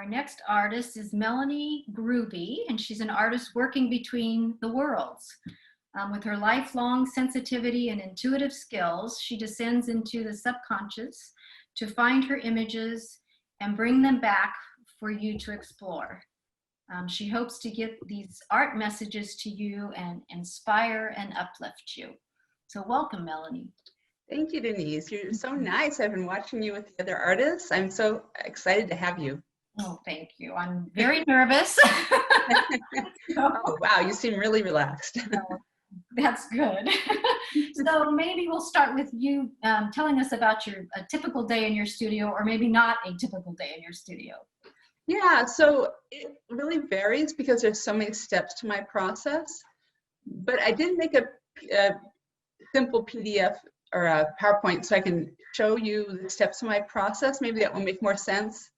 Our next artist is Melani Grube, and she's an artist working between the worlds. With her lifelong sensitivity and intuitive skills, she descends into the subconscious to find her images and bring them back for you to explore. She hopes to get these art messages to you and inspire and uplift you. So welcome, Melani. Thank you, Denise. You're so nice. I've been watching you with the other artists. I'm so excited to have you. Oh, thank you. I'm very nervous. Oh, wow. You seem really relaxed. That's good. So maybe we'll start with you telling us about a typical day in your studio, or maybe not a typical day in your studio. Yeah, so it really varies because there's so many steps to my process. But I did make a simple PDF or a PowerPoint so I can show you the steps of my process. Maybe that will make more sense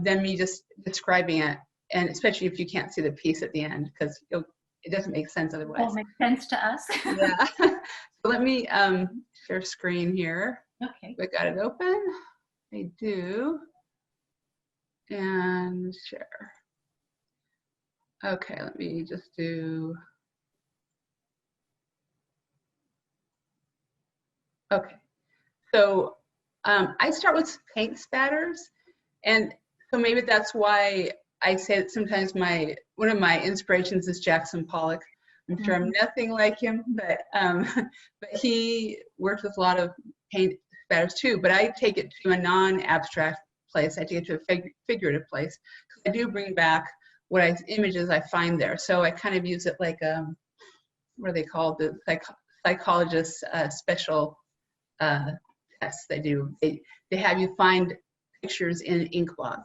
than me just describing it, and especially if you can't see the piece at the end, because it doesn't make sense otherwise. It'll make sense to us. Yeah. So let me share screen here. Okay. I got it open. I do. And share. Okay, let me just do. Okay. So I start with paint spatters, and so maybe that's why I say that sometimes one of my inspirations is Jackson Pollock. I'm sure I'm nothing like him, but he works with a lot of paint spatters too. But I take it to a non-abstract place. I take it to a figurative place. I do bring back images I find there. So I kind of use it like what are they called? The psychologists' special tests they do. They have you find pictures in ink blots.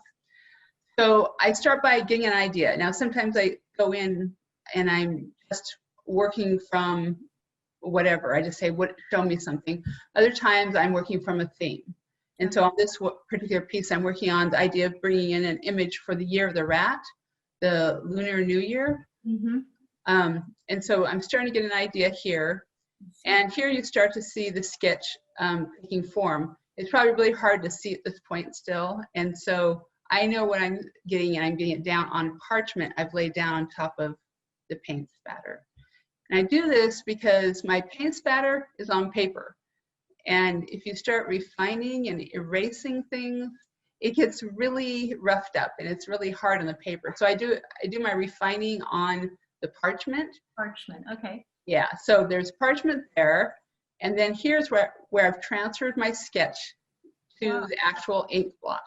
So I start by getting an idea. Now sometimes I go in and I'm just working from whatever. I just say, show me something. Other times I'm working from a theme. And so on this particular piece, I'm working on the idea of bringing in an image for the year of the rat, the Lunar New Year. And so I'm starting to get an idea here. And here you start to see the sketch taking form. It's probably really hard to see at this point still. And so I know what I'm getting, and I'm getting it down on parchment I've laid down on top of the paint spatter. And I do this because my paint spatter is on paper. And if you start refining and erasing things, it gets really roughed up and it's really hard on the paper. So I do my refining on the parchment. Parchment, okay. Yeah, so there's parchment there. And then here's where I've transferred my sketch to the actual ink block.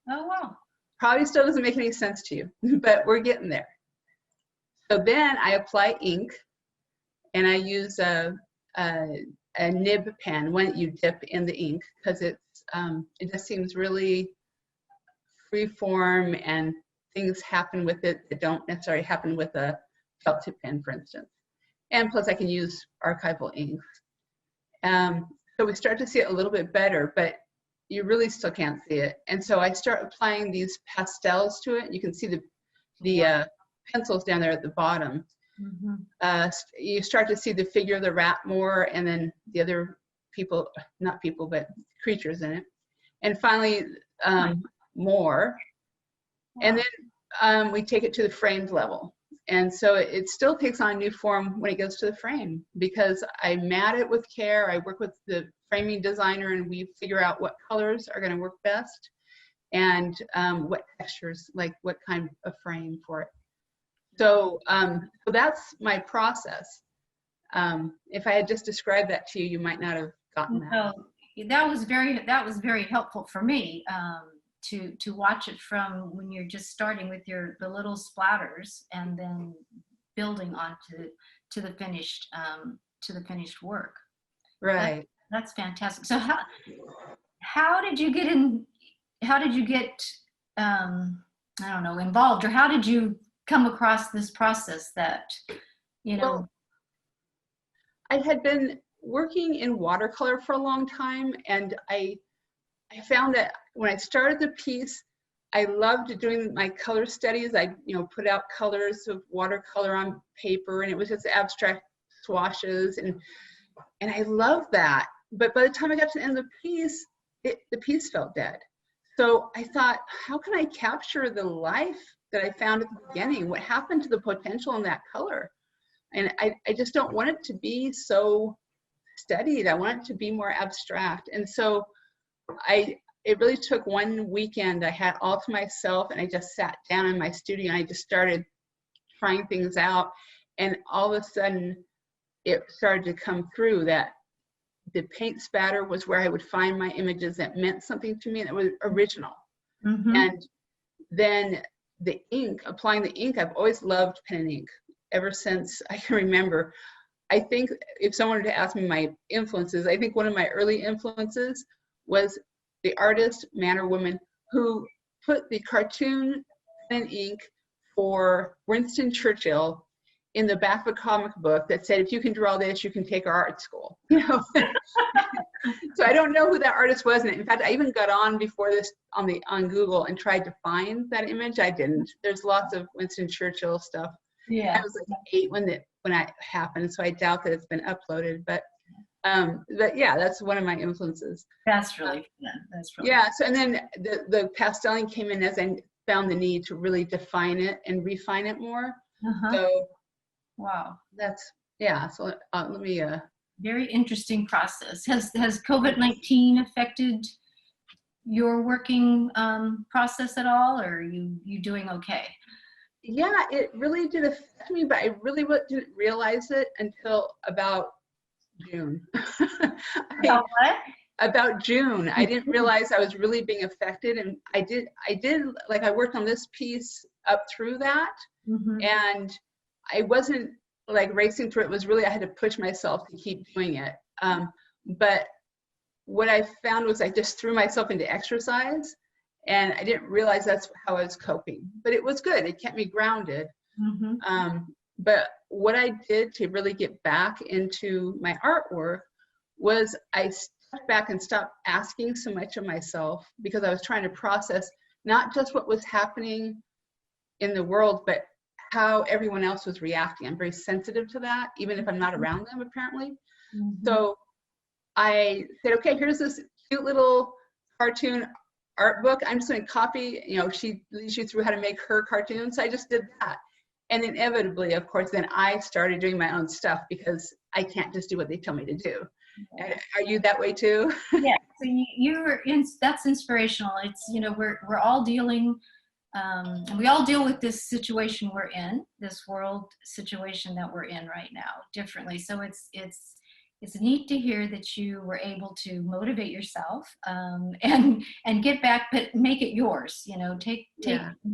Oh, wow. Probably still doesn't make any sense to you, but we're getting there. So then I apply ink, and I use a nib pen when you dip in the ink, because it just seems really free form, and things happen with it that don't necessarily happen with a felt tip pen, for instance. And plus I can use archival inks. So we start to see it a little bit better, but you really still can't see it. And so I start applying these pastels to it. You can see the pencils down there at the bottom. You start to see the figure of the rat more, and then the other people, not people, but creatures in it. And finally, more. And then we take it to the framed level. And so it still takes on new form when it goes to the frame, because I mat it with care. I work with the framing designer, and we figure out what colors are going to work best, and what textures, like what kind of frame for it. So, so that's my process. If I had just described that to you, you might not have gotten that. No, that was very helpful for me. To watch it from when you're just starting with the little splatters and then building onto the finished work. Right. That's fantastic. So how did you get in? How did you get I don't know, involved, or how did you come across this process that Well, I had been working in watercolor for a long time, and I found that when I started the piece, I loved doing my color studies. I put out colors of watercolor on paper, and it was just abstract swashes, and I loved that. But by the time I got to the end of the piece, the piece felt dead. So I thought, how can I capture the life that I found at the beginning? What happened to the potential in that color? And I just don't want it to be so studied. I want it to be more abstract. And so it really took one weekend. I had all to myself, and I just sat down in my studio and I just started trying things out. And all of a sudden it started to come through that the paint spatter was where I would find my images that meant something to me and it was original. Mm-hmm. And then the ink, applying the ink, I've always loved pen and ink ever since I can remember. I think if someone were to ask me my influences, I think one of my early influences was the artist, man or woman, who put the cartoon pen and ink for Winston Churchill in the back of a comic book that said, if you can draw this, you can take our art school. You know. So I don't know who that artist was. And in fact, I even got on before this on Google and tried to find that image. I didn't. There's lots of Winston Churchill stuff. Yeah. I was like 8 when that happened, so I doubt that it's been uploaded. But yeah, that's one of my influences. That's really fun. That's really yeah. So and then the pasteling came in as I found the need to really define it and refine it more. Uh-huh. So wow. that's yeah. So let me. Very interesting process. Has COVID-19 affected your working process at all, or are you doing okay? Yeah, it really did affect me, but I really didn't realize it until about June. About what? About June. I didn't realize I was really being affected, and I did like I worked on this piece up through that, mm-hmm. and I wasn't like racing through it. It was really I had to push myself to keep doing it. But what I found was I just threw myself into exercise. And I didn't realize that's how I was coping, but it was good. It kept me grounded. Mm-hmm. But what I did to really get back into my artwork was I stepped back and stopped asking so much of myself, because I was trying to process not just what was happening in the world, but how everyone else was reacting. I'm very sensitive to that, even if I'm not around them, apparently. Mm-hmm. So I said, okay, here's this cute little cartoon art book. I'm just going to copy, she leads you through how to make her cartoons. So I just did that. And inevitably, of course, then I started doing my own stuff, because I can't just do what they tell me to do. Are you that way too? Yeah, so you're that's inspirational. It's, we're all dealing, and we all deal with this situation we're in, this world situation that we're in right now differently. So it's neat to hear that you were able to motivate yourself and get back, but make it yours. Take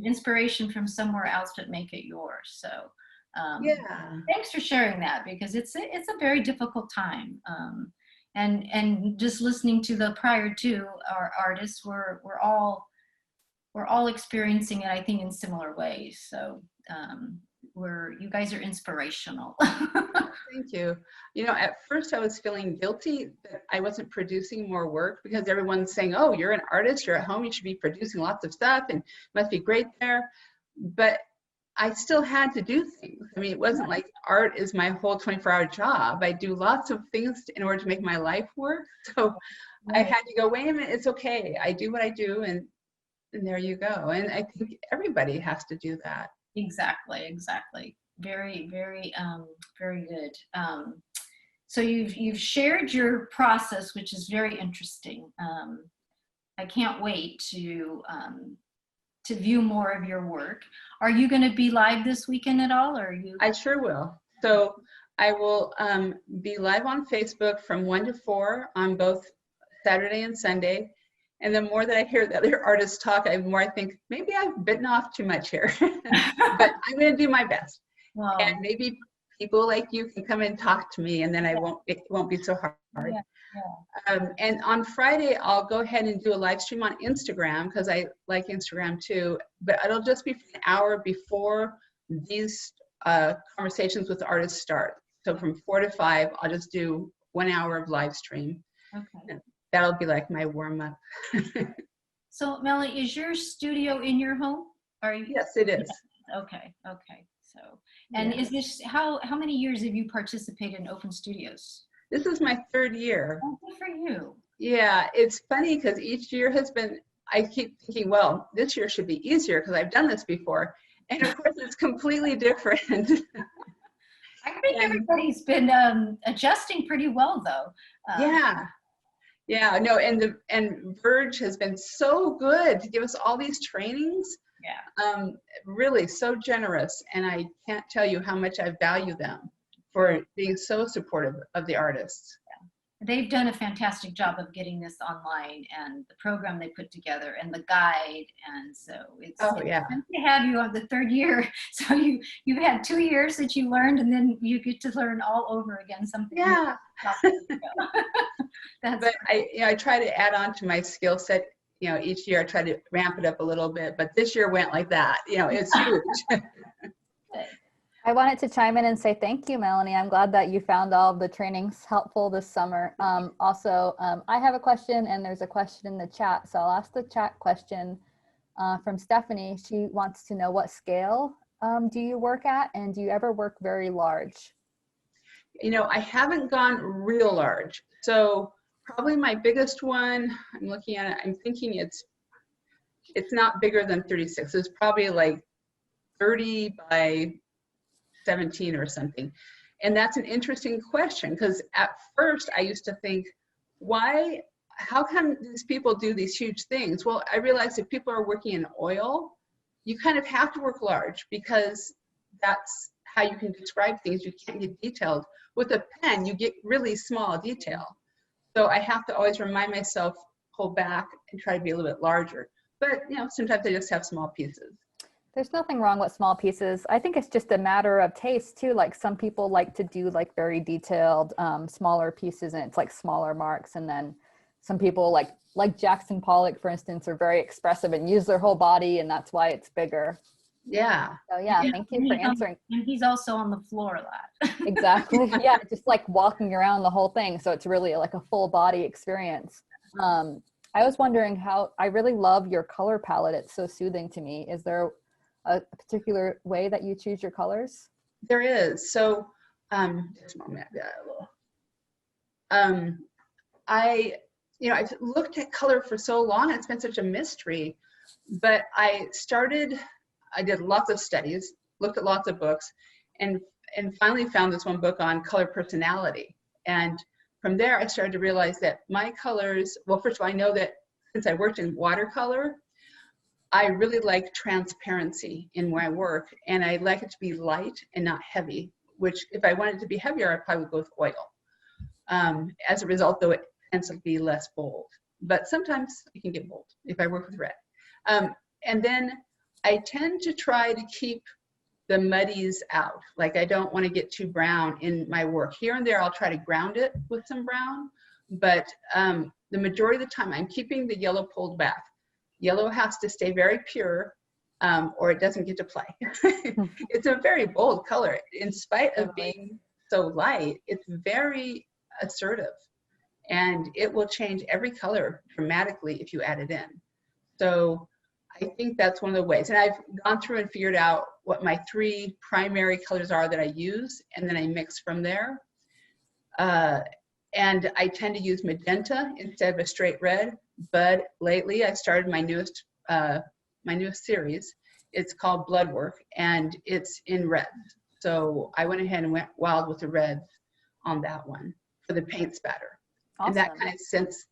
inspiration from somewhere else, but make it yours. So thanks for sharing that, because it's a very difficult time. And just listening to the prior two our artists, we're all experiencing it, I think, in similar ways. So you guys are inspirational. Thank you. At first I was feeling guilty that I wasn't producing more work, because everyone's saying, oh, you're an artist, you're at home, you should be producing lots of stuff and it must be great there. But I still had to do things. I mean, it wasn't like art is my whole 24-hour job. I do lots of things in order to make my life work. So I had to go, wait a minute, it's okay. I do what I do, and there you go. And I think everybody has to do that. Exactly. Very, very, very good. So you've shared your process, which is very interesting. I can't wait to view more of your work. Are you going to be live this weekend at all, or are you? I sure will. So I will be live on Facebook from 1 to 4 on both Saturday and Sunday. And the more that I hear the other artists talk, the more I think, maybe I've bitten off too much here. But I'm going to do my best. Wow. And maybe people like you can come and talk to me, and then it won't be so hard. Yeah. And on Friday, I'll go ahead and do a live stream on Instagram, because I like Instagram too. But it'll just be for an hour before these conversations with artists start. So from 4 to 5, I'll just do 1 hour of live stream. Okay. That'll be like my warm up. So Melanie, is your studio in your home? Yes, it is. Okay. So, and is this, how many years have you participated in open studios? This is my 3rd year. Oh, good for you. Yeah, it's funny because each year has been, I keep thinking, well, this year should be easier because I've done this before. And of course, it's completely different. I think And everybody's been adjusting pretty well, though. yeah, yeah, no, and Verge has been so good to give us all these trainings. Yeah. Really so generous, and I can't tell you how much I value them for being so supportive of the artists. They've done a fantastic job of getting this online, and the program they put together and the guide. And so it's Yeah, nice to have you on the third year. So you've had 2 years that you learned, and then you get to learn all over again something. yeah. That's But I try to add on to my skill set. Each year I try to ramp it up a little bit, but this year went like that. It's huge. I wanted to chime in and say thank you, Melanie. I'm glad that you found all of the trainings helpful this summer. Also, I have a question, and there's a question in the chat. So I'll ask the chat question from Stephanie. She wants to know, what scale do you work at, and do you ever work very large? I haven't gone real large. So probably my biggest one, I'm looking at it, I'm thinking it's not bigger than 36. It's probably like 30 by 17 or something. And that's an interesting question, because at first I used to think, how come these people do these huge things? Well, I realized if people are working in oil, you kind of have to work large, because that's how you can describe things. You can't get detailed. With a pen, you get really small detail. So I have to always remind myself, pull back and try to be a little bit larger. But sometimes I just have small pieces. There's nothing wrong with small pieces. I think it's just a matter of taste too. Like some people like to do like very detailed, smaller pieces, and it's like smaller marks. And then some people like Jackson Pollock, for instance, are very expressive and use their whole body, and that's why it's bigger. Yeah. So yeah, thank you for answering. And he's also on the floor a lot. Exactly. Yeah, just like walking around the whole thing. So it's really like a full body experience. I was wondering I really love your color palette. It's so soothing to me. Is there a particular way that you choose your colors? There is. So, just a moment. I've looked at color for so long. It's been such a mystery, but I did lots of studies, looked at lots of books, and finally found this one book on color personality. And from there, I started to realize that my colors, well, first of all, I know that since I worked in watercolor, I really like transparency in my work, and I like it to be light and not heavy, which if I wanted it to be heavier, I probably would go with oil. As a result, though, it tends to be less bold, but sometimes it can get bold if I work with red. And then I tend to try to keep the muddies out. Like I don't want to get too brown in my work. Here and there, I'll try to ground it with some brown, but the majority of the time, I'm keeping the yellow pulled back. Yellow has to stay very pure, or it doesn't get to play. It's a very bold color. In spite of being so light, it's very assertive, and it will change every color dramatically if you add it in. So I think that's one of the ways. And I've gone through and figured out what my 3 primary colors are that I use, and then I mix from there. And I tend to use magenta instead of a straight red. But lately, I started my newest series. It's called Blood Work, and it's in red. So I went ahead and went wild with the reds on that one for the paint spatter. Awesome. And that kind of sets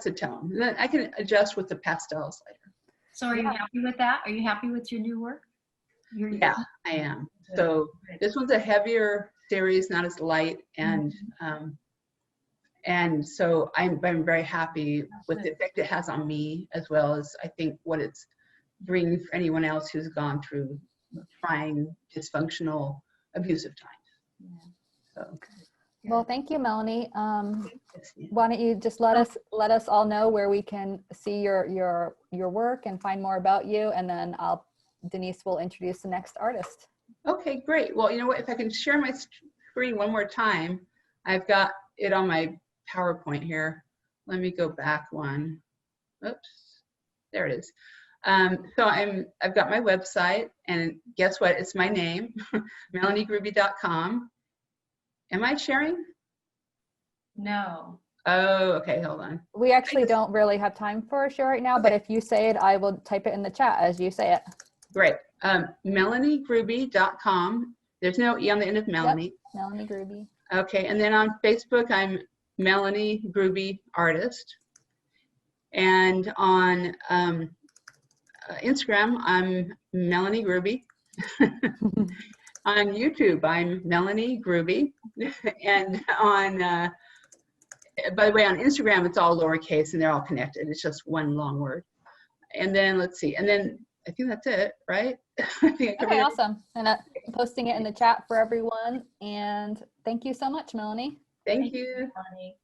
a tone. And then I can adjust with the pastels later. So are you happy with that? Are you happy with your new work? Yeah, I am. So this one's a heavier series, not as light, and so I'm very happy with the effect it has on me, as well as I think what it's bringing for anyone else who's gone through trying dysfunctional, abusive times. So. Well, thank you, Melanie. Why don't you just let us all know where we can see your work and find more about you, and then Denise will introduce the next artist. Okay, great. Well, you know what? If I can share my screen one more time, I've got it on my PowerPoint here. Let me go back one. Oops, there it is. So I've got my website, and guess what? It's my name, melanigrube.com. Am I sharing? No. Oh, okay, hold on. We actually don't really have time for a show right now, but if you say it, I will type it in the chat as you say it. Great. MelanieGrube.com. There's no E on the end of Melanie. Yep. Melani Grube. Okay, and then on Facebook, I'm Melanie Grube Artist. And on Instagram, I'm Melanie Grube. On YouTube, I'm Melanie Grube. And on, by the way, on Instagram, it's all lowercase and they're all connected. It's just one long word. And then let's see. And then I think that's it, right? I think I covered Okay, it. awesome. And I'm posting it in the chat for everyone. And thank you so much, Melanie. Thank you. Melanie.